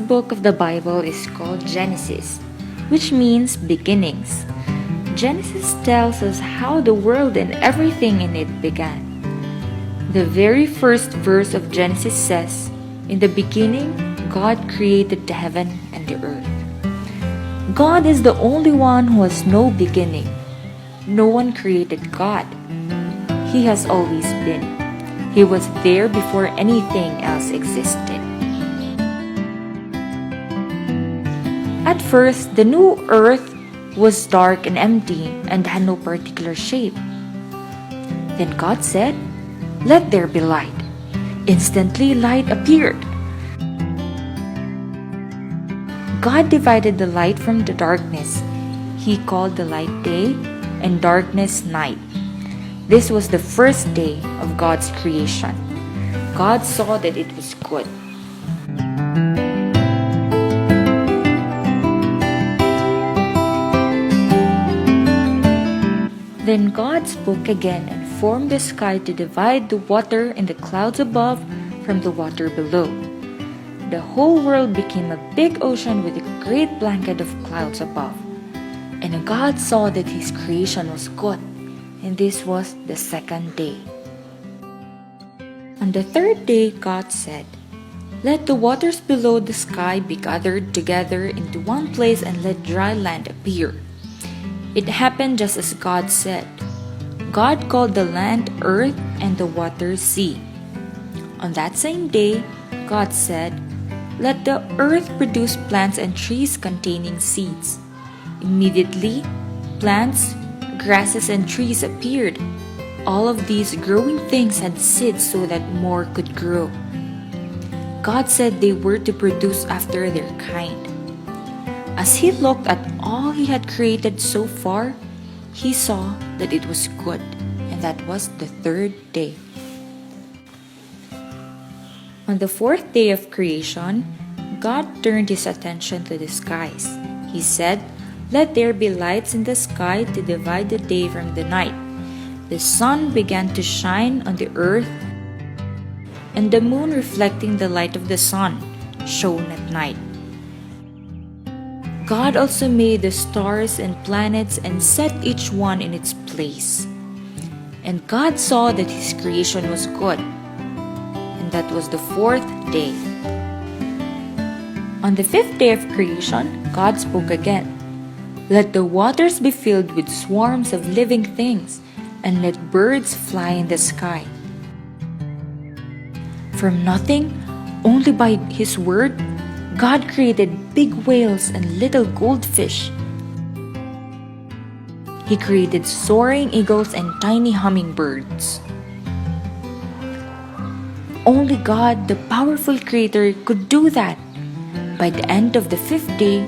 first book of the Bible is called Genesis, which means beginnings. Genesis tells us how the world and everything in it began. The very first verse of Genesis says, "In the beginning, God created the heaven and the earth." God is the only one who has no beginning. No one created God. He has always been. He was there before anything else existed. At first, the new earth was dark and empty and had no particular shape. Then God said, "Let there be light." Instantly, light appeared. God divided the light from the darkness. He called the light day and darkness night. This was the first day of God's creation. God saw that it was good. Then God spoke again and formed the sky to divide the water in the clouds above from the water below. The whole world became a big ocean with a great blanket of clouds above. And God saw that His creation was good, and this was the second day. On the third day, God said, "Let the waters below the sky be gathered together into one place and let dry land appear." It happened just as God said. God called the land earth and the waters sea. On that same day, God said, "Let the earth produce plants and trees containing seeds." Immediately, plants, grasses, and trees appeared. All of these growing things had seeds so that more could grow. God said they were to produce after their kind. As He looked at all He had created so far, He saw that it was good, and that was the third day. On the fourth day of creation, God turned His attention to the skies. He said, "Let there be lights in the sky to divide the day from the night." The sun began to shine on the earth, and the moon, reflecting the light of the sun, shone at night. God also made the stars and planets and set each one in its place. And God saw that His creation was good, and that was the fourth day. On the fifth day of creation, God spoke again. "Let the waters be filled with swarms of living things, and let birds fly in the sky." From nothing, only by His word, God created big whales and little goldfish. He created soaring eagles and tiny hummingbirds. Only God, the powerful Creator, could do that. By the end of the fifth day,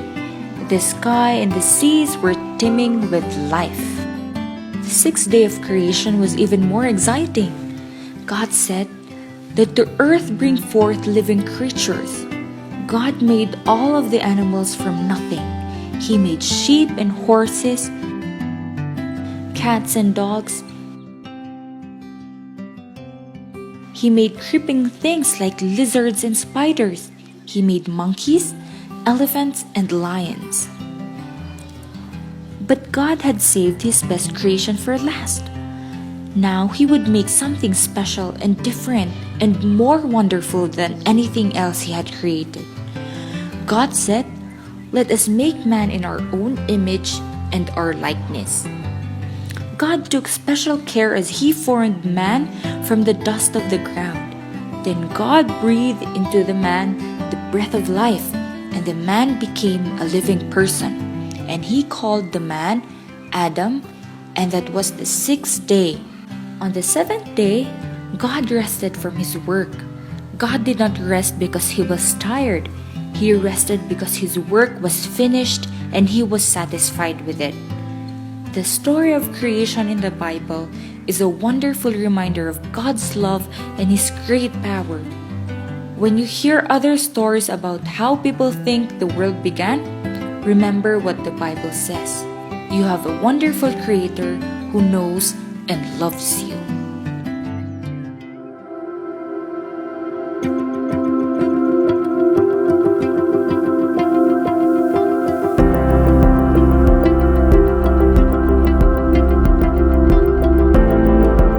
the sky and the seas were teeming with life. The sixth day of creation was even more exciting. God said, "Let the earth bring forth living creatures." God made all of the animals from nothing. He made sheep and horses, cats and dogs. He made creeping things like lizards and spiders. He made monkeys, elephants, and lions. But God had saved His best creation for last. Now He would make something special and different and more wonderful than anything else He had created. God said, "Let us make man in our own image and our likeness." God took special care as He formed man from the dust of the ground. Then God breathed into the man the breath of life, and the man became a living person. And He called the man Adam, and that was the sixth day. On the seventh day, God rested from His work. God did not rest because He was tired. He rested because His work was finished and He was satisfied with it. The story of creation in the Bible is a wonderful reminder of God's love and His great power. When you hear other stories about how people think the world began, remember what the Bible says. You have a wonderful Creator who knows and loves you.